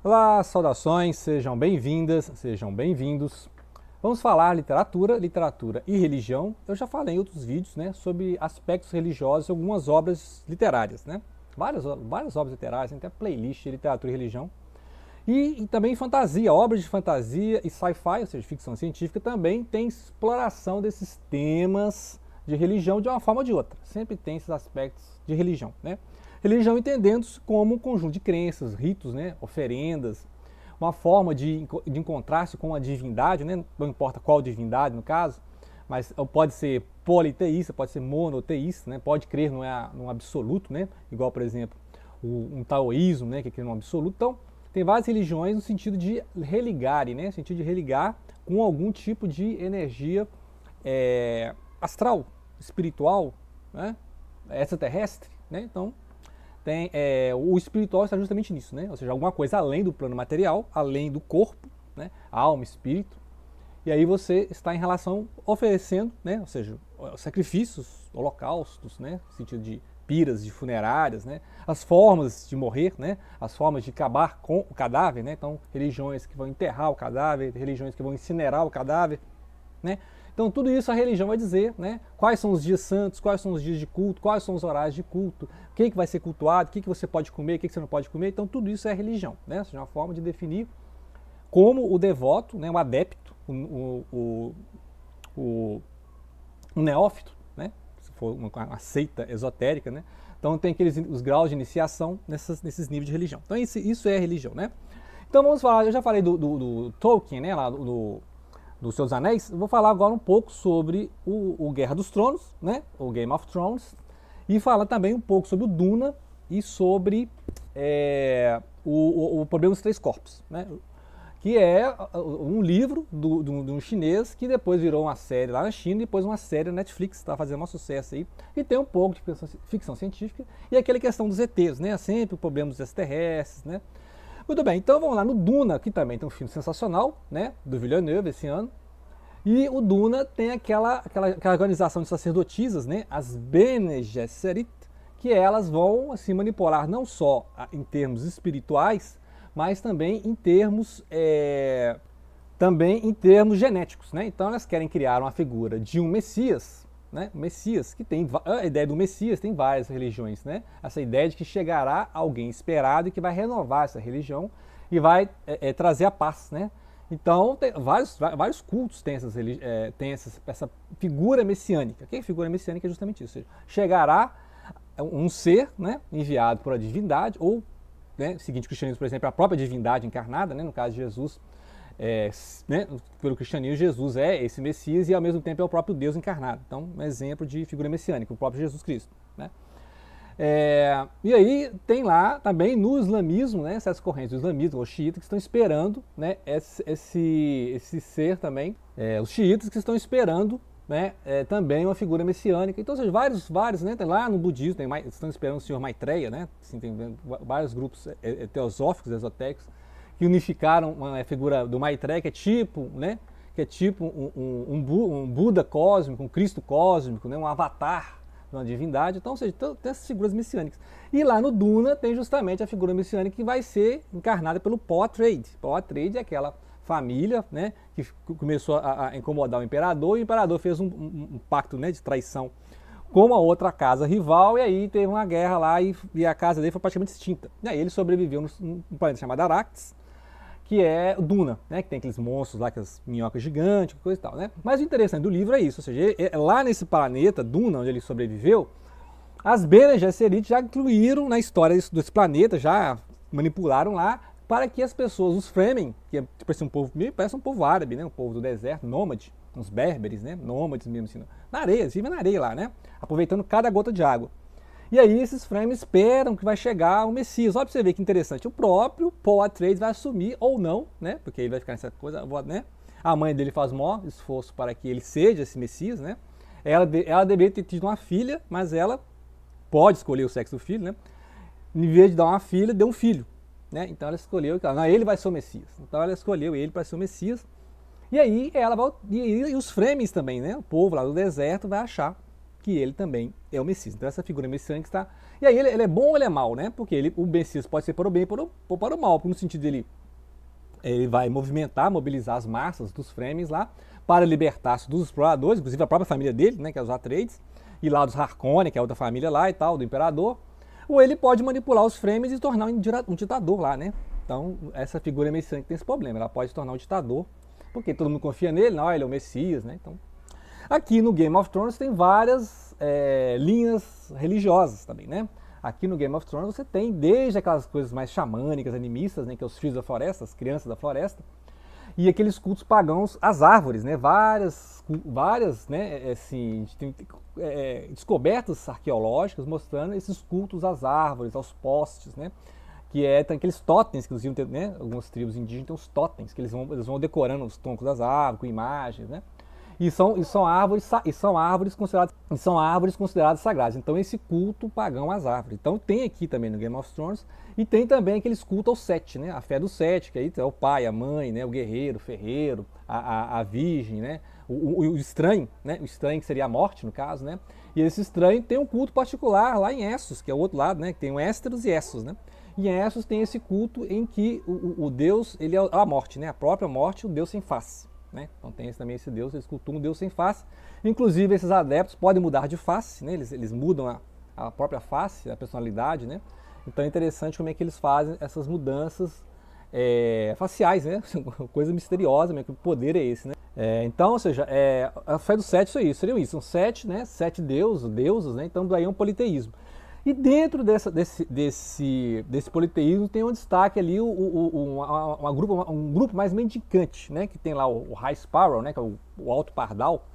Olá, saudações, sejam bem-vindas, sejam bem-vindos. Vamos falar literatura, literatura e religião. Eu já falei em outros vídeos, né, sobre aspectos religiosos e algumas obras literárias, né? Várias obras literárias, até playlist de literatura e religião. E também fantasia, obras de fantasia e sci-fi, ou seja, ficção científica, também tem exploração desses temas de religião de uma forma ou de outra. Sempre tem esses aspectos de religião, né? Religião entendendo-se como um conjunto de crenças, ritos, né, oferendas, uma forma de encontrar-se com a divindade, né, não importa qual divindade no caso, mas pode ser politeísta, pode ser monoteísta, né, pode crer num absoluto, né, igual, por exemplo, um taoísmo, né, que crê num absoluto. Então, tem várias religiões no sentido de religarem, né, no sentido de religar com algum tipo de energia astral, espiritual, né, extraterrestre, né. Então, o espiritual está justamente nisso, né? Ou seja, alguma coisa além do plano material, além do corpo, né? Alma, espírito. E aí você está em relação oferecendo, né? Ou seja, sacrifícios, holocaustos, né? No sentido de piras, de funerárias, né? As formas de morrer, né? As formas de acabar com o cadáver, né? Então, religiões que vão enterrar o cadáver, religiões que vão incinerar o cadáver, né? Então tudo isso a religião vai dizer, né? Quais são os dias santos, quais são os dias de culto, quais são os horários de culto, o que vai ser cultuado, o que você pode comer, o que você não pode comer. Então tudo isso é religião, né? Ou seja, uma forma de definir como o devoto, né, o adepto, o neófito, né? Se for uma seita esotérica, né? Então tem os graus de iniciação nesses níveis de religião. Então isso é religião, né? Então vamos falar, eu já falei do Tolkien, né? Lá dos Seus Anéis. Eu vou falar agora um pouco sobre o Guerra dos Tronos, né? O Game of Thrones, e falar também um pouco sobre o Duna e sobre o Problema dos Três Corpos, né? Que é um livro de um chinês que depois virou uma série lá na China e depois uma série na Netflix, está fazendo um sucesso aí, e tem um pouco de ficção científica e aquela questão dos ETs, né? Sempre o problema dos extraterrestres, né? Muito bem, então vamos lá no Duna, que também tem um filme sensacional, né, do Villeneuve esse ano. E o Duna tem aquela organização de sacerdotisas, né, as Bene Gesserit, que elas vão assim, manipular não só em termos espirituais, mas também em termos genéticos, né? Então elas querem criar uma figura de um Messias, né? Messias, que tem a ideia do Messias tem várias religiões, né? Essa ideia de que chegará alguém esperado e que vai renovar essa religião e vai trazer a paz, né? Então, vários cultos têm essa figura messiânica. Que figura messiânica é justamente isso. Ou seja, chegará um ser, né, enviado por a divindade, ou, né, seguinte o cristianismo, por exemplo, a própria divindade encarnada, né, no caso de Jesus, né, pelo cristianismo, Jesus é esse Messias e ao mesmo tempo é o próprio Deus encarnado. Então, um exemplo de figura messiânica, o próprio Jesus Cristo, né? E aí tem lá também no islamismo, né, essas correntes do islamismo, os xiitas que estão esperando, né, esse ser também, os xiitas que estão esperando, né, também uma figura messiânica. Então, ou seja, vários, né, tem lá no budismo, estão esperando o senhor Maitreya, né, assim, tem vários grupos teosóficos, esotéricos, que unificaram uma figura do Maitreya, que é tipo, né, um Buda cósmico, um Cristo cósmico, né, um avatar de uma divindade. Então, ou seja, tem essas figuras messiânicas. E lá no Duna tem justamente a figura messiânica que vai ser encarnada pelo Paul Atreides. Paul Atreides é aquela família, né, que começou a incomodar o imperador, e o imperador fez um pacto, né, de traição com a outra casa rival, e aí teve uma guerra lá e a casa dele foi praticamente extinta. E aí ele sobreviveu num planeta chamado Arrakis, que é Duna, né, que tem aqueles monstros lá, aquelas minhocas gigantes, coisa e tal, né? Mas o interessante do livro é isso, ou seja, lá nesse planeta Duna, onde ele sobreviveu, as Bene Gesserit já incluíram na história desse planeta, já manipularam lá, para que as pessoas, os Fremen, que é tipo assim, parece um povo árabe, né, um povo do deserto, nômade, uns berberes, né, nômades mesmo assim, na areia, eles vivem na areia lá, né, aproveitando cada gota de água. E aí esses Fremen esperam que vai chegar o Messias. Olha pra você ver que interessante. O próprio Paul Atreides vai assumir ou não, né? Porque ele vai ficar nessa coisa, né? A mãe dele faz o maior esforço para que ele seja esse Messias, né? Ela deveria ter tido uma filha, mas ela pode escolher o sexo do filho, né? Em vez de dar uma filha, deu um filho, né? Então ela escolheu, não, ele vai ser o Messias. Então ela escolheu ele para ser o Messias. E aí ela vai, e os Fremens também, né? O povo lá do deserto vai achar que ele também é o Messias. Então essa figura messiânica está... E aí ele é bom ou ele é mau, né? Porque o Messias pode ser para o bem ou para o mal, no sentido dele ele vai mobilizar as massas dos Fremen lá para libertar-se dos exploradores, inclusive a própria família dele, né, que é os Atreides, e lá dos Harkonnen, que é outra família lá e tal, do Imperador. Ou ele pode manipular os Fremen e tornar um ditador lá, né? Então essa figura messiânica tem esse problema, ela pode se tornar um ditador, porque todo mundo confia nele, não, ele é o Messias, né? Então, aqui no Game of Thrones tem várias linhas religiosas também, né? Aqui no Game of Thrones você tem desde aquelas coisas mais xamânicas, animistas, né, que é os filhos da floresta, as crianças da floresta, e aqueles cultos pagãos às árvores, né? Várias né, assim, tem descobertas arqueológicas mostrando esses cultos às árvores, aos postes, né? Que tem aqueles totens, inclusive, né? Algumas tribos indígenas têm os totens, que eles vão decorando os troncos das árvores com imagens, né? E são árvores consideradas sagradas. Então esse culto pagão às árvores. Então tem aqui também no Game of Thrones, e tem também aqueles cultos aos sete, né? A fé dos sete, que aí é o pai, a mãe, né? O guerreiro, o ferreiro, a virgem, né? O estranho, né? O estranho que seria a morte, no caso, né? E esse estranho tem um culto particular lá em Essos, que é o outro lado, né? Que tem o Ésteros e Essos, né? E em Essos tem esse culto em que o Deus, ele é a morte, né? A própria morte, o Deus sem face. Né? Então tem também esse Deus, eles cultuam um Deus sem face. Inclusive esses adeptos podem mudar de face, né? Eles mudam a própria face, a personalidade, né? Então é interessante como é que eles fazem essas mudanças faciais, né? Coisa misteriosa, que poder é esse, né? Então, ou seja, a fé dos sete seriam isso, são sete, né? Sete deuses, né? Então daí é um politeísmo. E dentro desse politeísmo tem um destaque ali um grupo mais mendicante, né? Que tem lá o High Sparrow, né? Que é o Alto Pardal.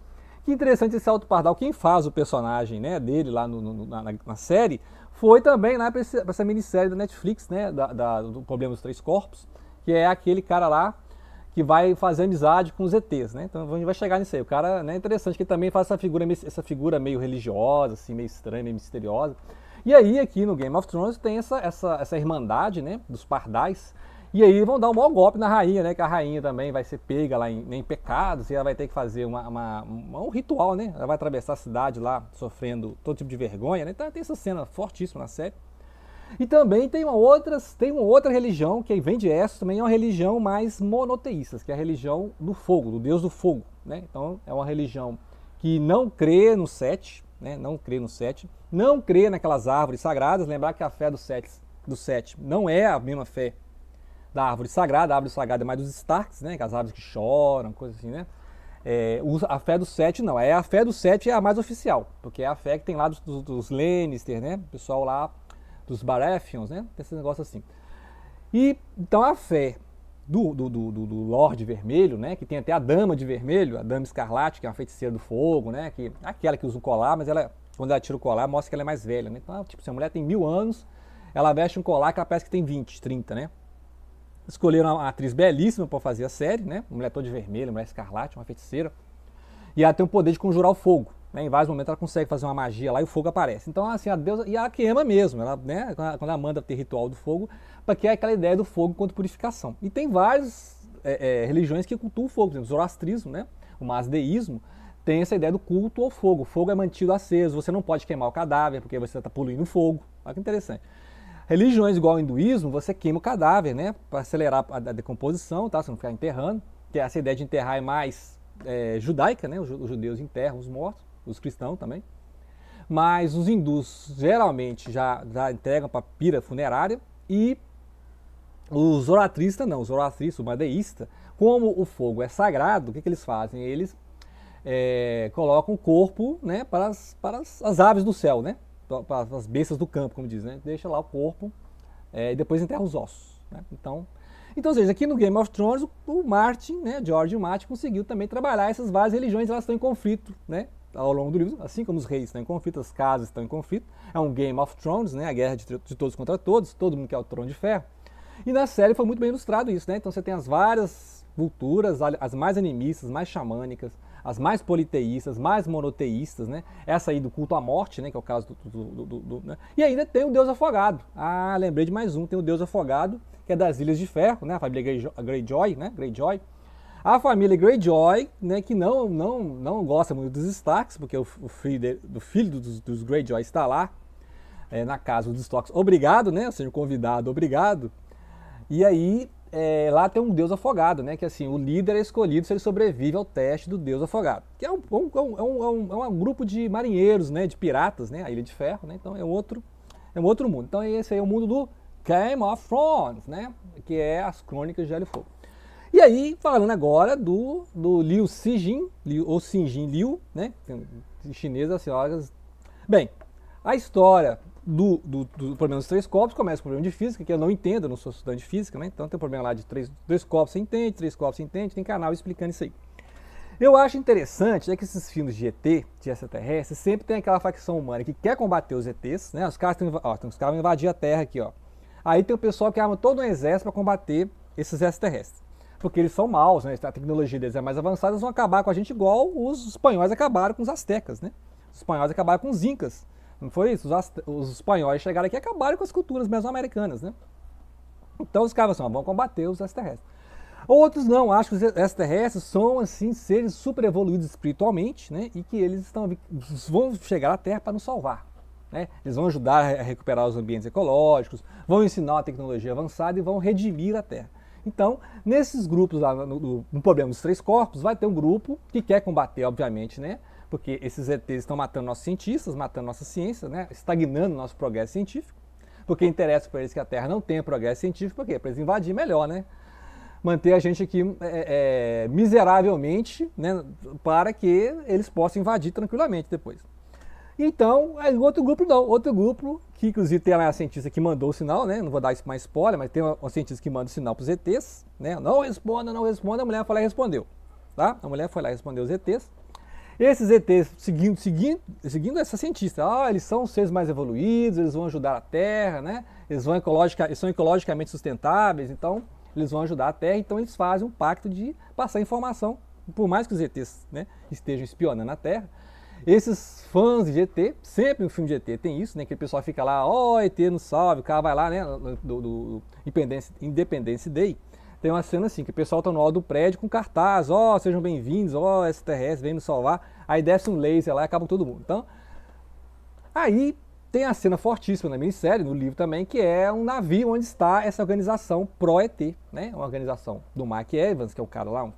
Que interessante esse Alto Pardal, quem faz o personagem, né, dele lá na série, foi também lá para essa minissérie da Netflix, né? Do Problema dos Três Corpos, que é aquele cara lá que vai fazer amizade com os ETs, né? Então a gente vai chegar nisso aí. O cara, né, é interessante que ele também faz essa figura meio religiosa, assim, meio estranha, meio misteriosa. E aí aqui no Game of Thrones tem essa irmandade, né, dos pardais, e aí vão dar um maior golpe na rainha, né, que a rainha também vai ser pega lá em pecados, e ela vai ter que fazer um ritual, né, ela vai atravessar a cidade lá sofrendo todo tipo de vergonha, né, então tem essa cena fortíssima na série. E também tem uma outra religião que vem de Essos, também é uma religião mais monoteísta, que é a religião do fogo, do deus do fogo, né, então é uma religião que não crê no sete, né, não crê naquelas árvores sagradas. Lembrar que a fé do sete não é a mesma fé da árvore sagrada. A árvore sagrada é mais dos Starks, né, que as árvores que choram, coisa assim, né? A fé do sete não, a fé do sete é a mais oficial, porque é a fé que tem lá dos Lannister, né, o pessoal lá dos Baratheons, né, tem esse negócio assim. E então a fé do Lorde Vermelho, né, que tem até a Dama de Vermelho, a Dama Escarlate, que é uma feiticeira do fogo, né, que aquela que usa o colar, mas quando ela tira o colar, mostra que ela é mais velha, né? Então, tipo, se a mulher tem 1000 anos, ela veste um colar que ela parece que tem 20, 30, né? Escolheram uma atriz belíssima para fazer a série, né? Uma mulher toda de vermelho, uma mulher escarlate, uma feiticeira. E ela tem o poder de conjurar o fogo, né? Em vários momentos ela consegue fazer uma magia lá e o fogo aparece. Então, assim, a deusa, e ela queima mesmo, ela, né? Quando ela manda ter ritual do fogo, porque é aquela ideia do fogo quanto purificação. E tem várias religiões que cultuam o fogo, por exemplo, o zoroastrismo, né? O masdeísmo, tem essa ideia do culto ao fogo. O fogo é mantido aceso, você não pode queimar o cadáver porque você está poluindo o fogo. Olha que interessante. Religiões igual ao hinduísmo, você queima o cadáver, né, para acelerar a decomposição, tá, você não ficar enterrando. Que essa ideia de enterrar é mais judaica, né, os judeus enterram os mortos, os cristãos também. Mas os hindus geralmente já entregam para pira funerária, e os zoroastristas não, os zoroastristas, o madeísta, como o fogo é sagrado, o que eles fazem? Eles colocam o corpo, né, para as aves do céu, né, para as bestas do campo, como diz, né, deixa lá o corpo e depois enterra os ossos, né? Então, ou seja, aqui no Game of Thrones o Martin, né, George Martin conseguiu também trabalhar essas várias religiões, elas estão em conflito, né, ao longo do livro, assim como os reis estão em conflito, as casas estão em conflito. É um Game of Thrones, né, a guerra de todos contra todos, todo mundo quer o trono de ferro. E na série foi muito bem ilustrado isso, né? Então você tem as várias culturas, as mais animistas, mais xamânicas, as mais politeístas, mais monoteístas, né? Essa aí do culto à morte, né? Que é o caso né? E ainda tem o Deus Afogado. Ah, lembrei de mais um, tem o Deus Afogado, que é das Ilhas de Ferro, né? A família Greyjoy, né? Greyjoy. A família Greyjoy, né, que não gosta muito dos Starks, porque o filho dos Greyjoy está lá, na casa dos Starks, obrigado, né, ou seja, convidado, obrigado. E aí, lá tem um deus afogado, né, que assim, o líder é escolhido se ele sobrevive ao teste do deus afogado, que é um grupo de marinheiros, né, de piratas, né, a Ilha de Ferro, né, então é um outro mundo. Então esse aí é o mundo do Game of Thrones, né, que é as Crônicas de Gelo e Fogo. E aí, falando agora do Liu Sijin, ou Sinjin Liu, né? Em chinês, as senhoras. Bem, a história do problema dos 3 corpos começa com o problema de física, que eu não entendo, eu não sou estudante de física, né? Então tem um problema lá de 2 corpos você entende, 3 corpos você entende, tem canal explicando isso aí. Eu acho interessante que esses filmes de ET, de extraterrestres, sempre tem aquela facção humana que quer combater os ETs, né? Os caras vão invadir a Terra aqui, ó. Aí tem o pessoal que arma todo um exército para combater esses extraterrestres. Porque eles são maus, né? A tecnologia deles é mais avançada, eles vão acabar com a gente igual os espanhóis acabaram com os astecas, né? Os espanhóis acabaram com os incas. Não foi isso? Os espanhóis chegaram aqui e acabaram com as culturas mesoamericanas, né? Então os caras vão combater os extraterrestres. Outros não, acham que os extraterrestres são, assim, seres super evoluídos espiritualmente, né? E que eles vão chegar à Terra para nos salvar. Né? Eles vão ajudar a recuperar os ambientes ecológicos, vão ensinar uma tecnologia avançada e vão redimir a Terra. Então, nesses grupos lá, no problema dos 3 corpos, vai ter um grupo que quer combater, obviamente, né? Porque esses ETs estão matando nossos cientistas, matando nossa ciência, né? Estagnando nosso progresso científico. Porque interessa para eles que a Terra não tenha progresso científico, por quê? Para eles invadir melhor, né? Manter a gente aqui miseravelmente, né? Para que eles possam invadir tranquilamente depois. Então, outro grupo não, outro grupo, que inclusive tem lá a cientista que mandou o sinal, né? Não vou dar mais spoiler, mas tem uma cientista que manda o sinal para os ETs, né? Não responda, a mulher foi lá e respondeu, tá? A mulher foi lá e respondeu os ETs. Esses ETs, seguindo essa cientista, eles são os seres mais evoluídos, eles vão ajudar a Terra, né? Eles são ecologicamente sustentáveis, então eles vão ajudar a Terra, então eles fazem um pacto de passar informação, por mais que os ETs, né, estejam espionando a Terra. Esses fãs de ET, sempre no filme de ET tem isso, né? Que o pessoal fica lá, ET nos salve, o cara vai lá, né? Do Independence Day. Tem uma cena assim, que o pessoal tá no alto do prédio com cartaz, sejam bem-vindos, extraterrestre, vem nos salvar. Aí desce um laser lá e acaba todo mundo. Então, aí tem a cena fortíssima na minissérie, no livro também, que é um navio onde está essa organização pró-ET, né? Uma organização do Mark Evans, que é o cara lá, o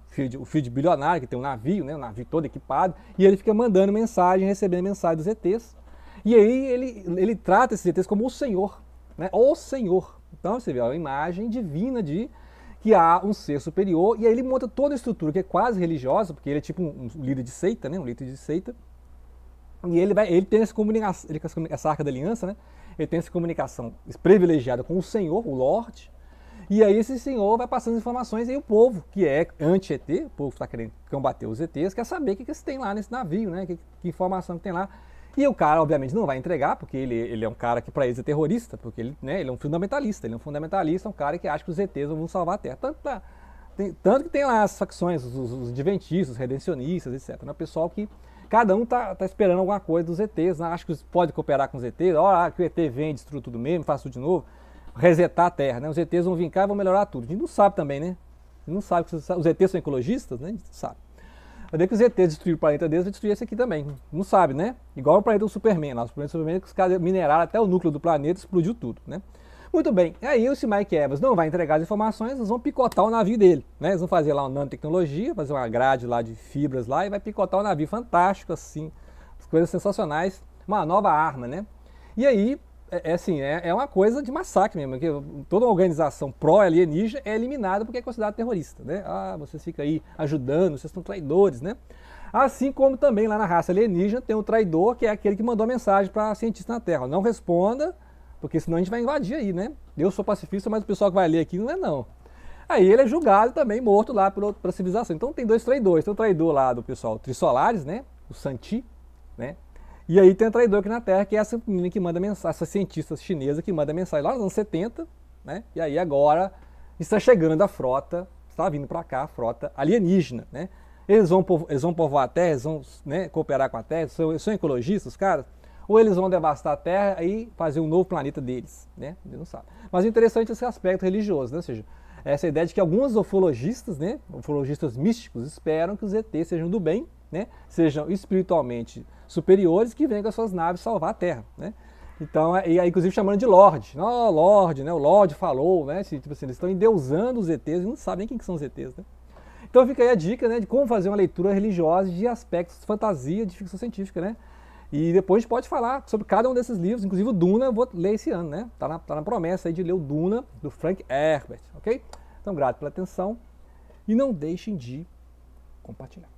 filho de bilionário, que tem um navio, né? Um navio todo equipado, e ele fica mandando mensagem, recebendo mensagem dos ETs. E aí ele trata esses ETs como o Senhor, né? O Senhor. Então você vê a imagem divina de que há um ser superior, e aí ele monta toda a estrutura que é quase religiosa, porque ele é tipo um líder de seita, né? Um líder de seita. E ele tem essa arca da aliança, né? Ele tem essa comunicação privilegiada com o Senhor, o Lorde. E aí esse Senhor vai passando as informações e o povo, que é anti-ET, o povo que está querendo combater os ETs, quer saber o que tem lá nesse navio, né? Que informação que tem lá. E o cara, obviamente, não vai entregar, porque ele é um cara que para eles é terrorista, porque ele é um fundamentalista. Ele é um fundamentalista, um cara que acha que os ETs vão salvar a Terra. Tanto que tem lá as facções, os adventistas, os redencionistas, etc. O pessoal que cada um tá esperando alguma coisa dos ETs, né? Acho que pode cooperar com os ETs, que o ET vem, destrua tudo mesmo, faz tudo de novo, resetar a Terra, né? Os ETs vão vir cá e vão melhorar tudo. A gente não sabe também, né? A gente não sabe que os ETs são ecologistas, né? A gente não sabe. Vai ver que os ETs destruíram o planeta deles, vai destruir esse aqui também. Não sabe, né? Igual o planeta do Superman lá. O planeta do Superman, que os caras mineraram até o núcleo do planeta, explodiu tudo, né? Muito bem, aí esse Mike Evans não vai entregar as informações, eles vão picotar o navio dele, né? Eles vão fazer lá uma nanotecnologia, fazer uma grade lá de fibras lá e vai picotar o navio, fantástico assim, coisas sensacionais, uma nova arma, né? E aí, é uma coisa de massacre mesmo, que toda uma organização pró-alienígena é eliminada porque é considerada terrorista, né? Vocês ficam aí ajudando, vocês são traidores, né? Assim como também lá na raça alienígena tem um traidor, que é aquele que mandou a mensagem para cientista na Terra, não responda, porque senão a gente vai invadir aí, né? Eu sou pacifista, mas o pessoal que vai ler aqui não é não. Aí ele é julgado também, morto lá pela civilização. Então tem 2 traidores. Tem o traidor lá do pessoal Trissolares, né? O Santi, né? E aí tem o traidor aqui na Terra, que é essa menina que manda mensagem, essa cientista chinesa que manda mensagem lá nos anos 70, né? E aí agora está chegando a frota, está vindo para cá a frota alienígena, né? Eles vão povoar a Terra, eles vão, né, cooperar com a Terra, são ecologistas, os caras. Ou eles vão devastar a Terra e fazer um novo planeta deles, né? Eles não sabem. Mas o interessante é esse aspecto religioso, né? Ou seja, essa ideia de que alguns ufologistas, né, ufologistas místicos, esperam que os ETs sejam do bem, né, sejam espiritualmente superiores, que venham com as suas naves salvar a Terra, né. Então, e aí, inclusive chamando de Lorde, oh, Lorde, né, o Lorde falou, né, tipo assim, eles estão endeusando os ETs e não sabem quem que são os ETs, né. Então fica aí a dica, né, de como fazer uma leitura religiosa de aspectos de fantasia, de ficção científica, né. E depois a gente pode falar sobre cada um desses livros, inclusive o Duna eu vou ler esse ano, né? Tá na promessa aí de ler o Duna, do Frank Herbert, ok? Então, grato pela atenção e não deixem de compartilhar.